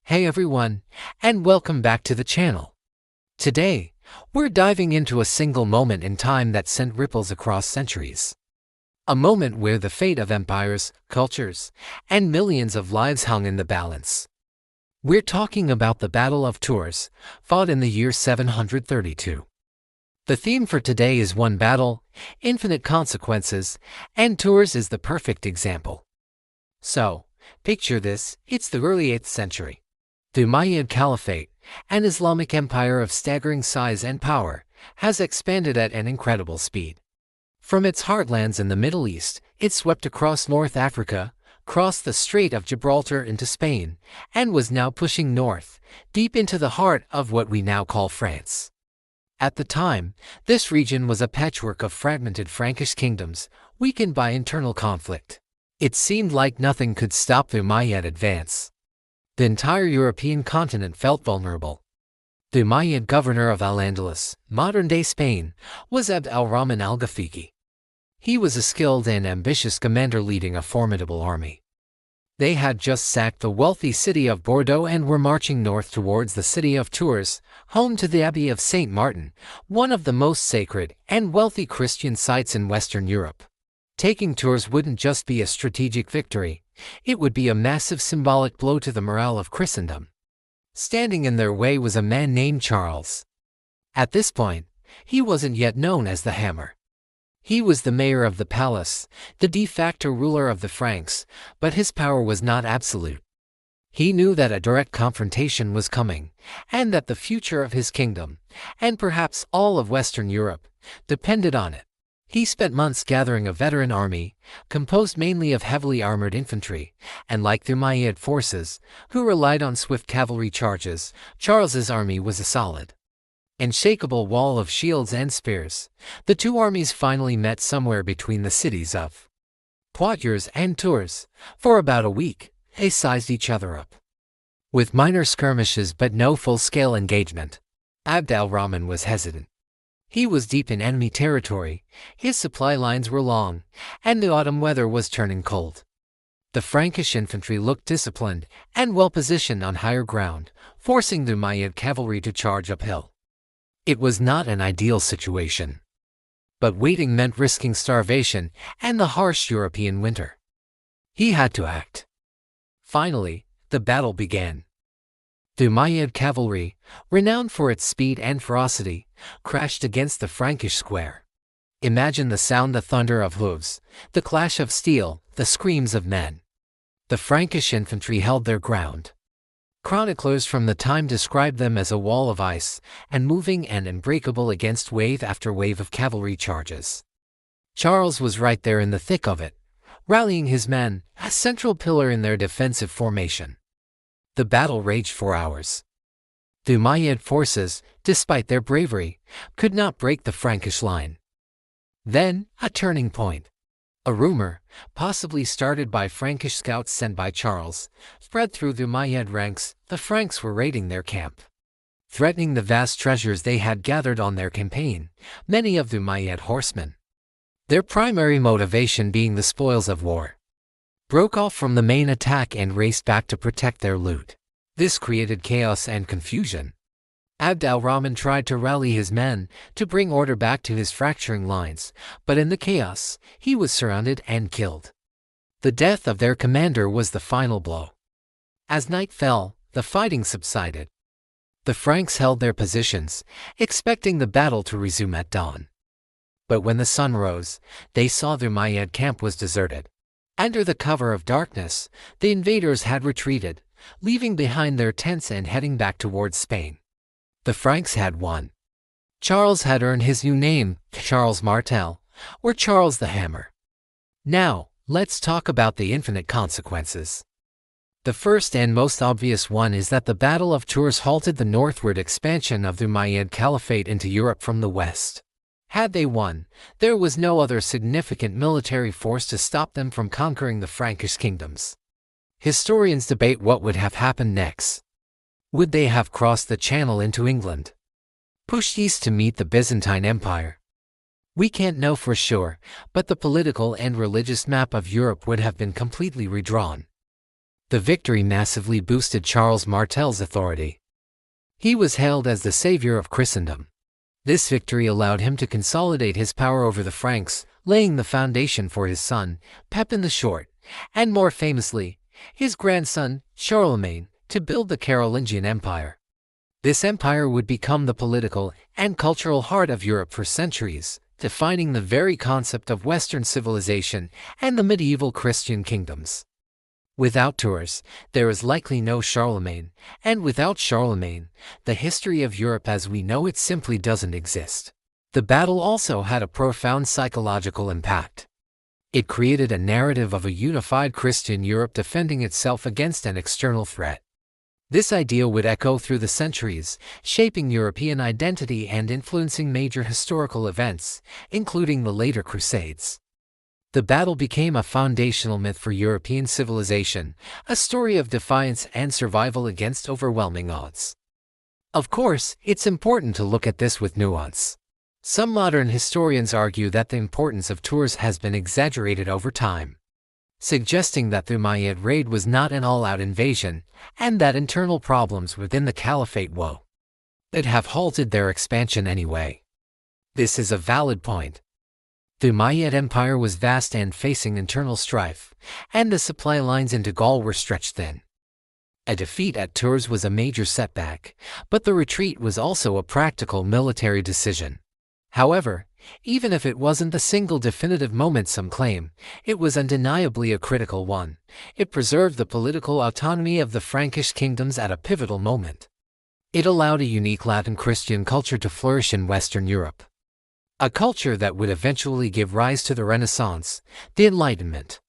Hey everyone, and welcome back to the channel. Today, we're diving into a single moment in time that sent ripples across centuries. A moment where the fate of empires, cultures, and millions of lives hung in the balance. We're talking about the Battle of Tours, fought in the year 732. The theme for today is one battle, infinite consequences, and Tours is the perfect example. So, picture this, it's the early 8th century. The Umayyad Caliphate, an Islamic empire of staggering size and power, has expanded at an incredible speed. From its heartlands in the Middle East, it swept across North Africa, crossed the Strait of Gibraltar into Spain, and was now pushing north, deep into the heart of what we now call France. At the time, this region was a patchwork of fragmented Frankish kingdoms, weakened by internal conflict. It seemed like nothing could stop the Umayyad advance. The entire European continent felt vulnerable. The Umayyad governor of Al-Andalus, modern-day Spain, was Abd al-Rahman al-Ghafiqi. He was a skilled and ambitious commander leading a formidable army. They had just sacked the wealthy city of Bordeaux and were marching north towards the city of Tours, home to the Abbey of Saint Martin, one of the most sacred and wealthy Christian sites in Western Europe. Taking Tours wouldn't just be a strategic victory, it would be a massive symbolic blow to the morale of Christendom. Standing in their way was a man named Charles. At this point, he wasn't yet known as the Hammer. He was the mayor of the palace, the de facto ruler of the Franks, but his power was not absolute. He knew that a direct confrontation was coming, and that the future of his kingdom, and perhaps all of Western Europe, depended on it. He spent months gathering a veteran army, composed mainly of heavily armored infantry, and like the Umayyad forces, who relied on swift cavalry charges, Charles's army was a solid, unshakable wall of shields and spears. The two armies finally met somewhere between the cities of Poitiers and Tours. For about a week, they sized each other up. With minor skirmishes but no full-scale engagement, Abd al-Rahman was hesitant. He was deep in enemy territory, his supply lines were long, and the autumn weather was turning cold. The Frankish infantry looked disciplined and well-positioned on higher ground, forcing the Umayyad cavalry to charge uphill. It was not an ideal situation. But waiting meant risking starvation and the harsh European winter. He had to act. Finally, the battle began. The Umayyad cavalry, renowned for its speed and ferocity, crashed against the Frankish square. Imagine the sound, the thunder of hooves, the clash of steel, the screams of men. The Frankish infantry held their ground. Chroniclers from the time described them as a wall of ice, unmoving and unbreakable against wave after wave of cavalry charges. Charles was right there in the thick of it, rallying his men, a central pillar in their defensive formation. The battle raged for hours. The Umayyad forces, despite their bravery, could not break the Frankish line. Then, a turning point. A rumor, possibly started by Frankish scouts sent by Charles, spread through the Umayyad ranks. The Franks were raiding their camp, threatening the vast treasures they had gathered on their campaign, many of the Umayyad horsemen, their primary motivation being the spoils of war, broke off from the main attack and raced back to protect their loot. This created chaos and confusion. Abd al-Rahman tried to rally his men to bring order back to his fracturing lines, but in the chaos, he was surrounded and killed. The death of their commander was the final blow. As night fell, the fighting subsided. The Franks held their positions, expecting the battle to resume at dawn. But when the sun rose, they saw the Umayyad camp was deserted. Under the cover of darkness, the invaders had retreated, leaving behind their tents and heading back towards Spain. The Franks had won. Charles had earned his new name, Charles Martel, or Charles the Hammer. Now, let's talk about the infinite consequences. The first and most obvious one is that the Battle of Tours halted the northward expansion of the Umayyad Caliphate into Europe from the west. Had they won, there was no other significant military force to stop them from conquering the Frankish kingdoms. Historians debate what would have happened next. Would they have crossed the Channel into England, pushed east to meet the Byzantine Empire? We can't know for sure, but the political and religious map of Europe would have been completely redrawn. The victory massively boosted Charles Martel's authority. He was hailed as the savior of Christendom. This victory allowed him to consolidate his power over the Franks, laying the foundation for his son, Pepin the Short, and more famously, his grandson, Charlemagne, to build the Carolingian Empire. This empire would become the political and cultural heart of Europe for centuries, defining the very concept of Western civilization and the medieval Christian kingdoms. Without Tours, there is likely no Charlemagne, and without Charlemagne, the history of Europe as we know it simply doesn't exist. The battle also had a profound psychological impact. It created a narrative of a unified Christian Europe defending itself against an external threat. This idea would echo through the centuries, shaping European identity and influencing major historical events, including the later Crusades. The battle became a foundational myth for European civilization, a story of defiance and survival against overwhelming odds. Of course, it's important to look at this with nuance. Some modern historians argue that the importance of Tours has been exaggerated over time, suggesting that the Umayyad raid was not an all-out invasion, and that internal problems within the caliphate would have halted their expansion anyway. This is a valid point. The Umayyad Empire was vast and facing internal strife, and the supply lines into Gaul were stretched thin. A defeat at Tours was a major setback, but the retreat was also a practical military decision. However, even if it wasn't the single definitive moment some claim, it was undeniably a critical one. It preserved the political autonomy of the Frankish kingdoms at a pivotal moment. It allowed a unique Latin Christian culture to flourish in Western Europe. A culture that would eventually give rise to the Renaissance, the Enlightenment,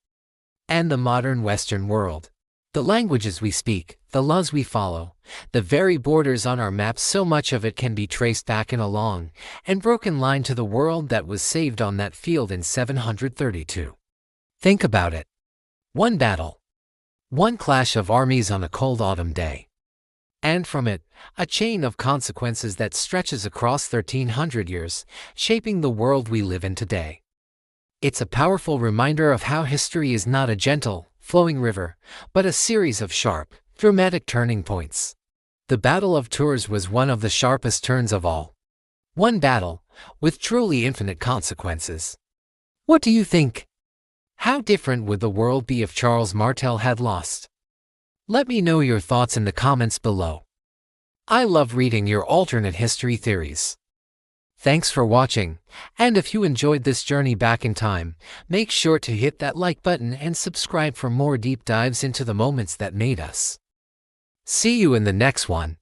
and the modern Western world. The languages we speak, the laws we follow, the very borders on our maps, so much of it can be traced back in a long and broken line to the world that was saved on that field in 732. Think about it. One battle. One clash of armies on a cold autumn day. And from it, a chain of consequences that stretches across 1300 years, shaping the world we live in today. It's a powerful reminder of how history is not a gentle, flowing river, but a series of sharp, dramatic turning points. The Battle of Tours was one of the sharpest turns of all. One battle, with truly infinite consequences. What do you think? How different would the world be if Charles Martel had lost? Let me know your thoughts in the comments below. I love reading your alternate history theories. Thanks for watching, and if you enjoyed this journey back in time, make sure to hit that like button and subscribe for more deep dives into the moments that made us. See you in the next one.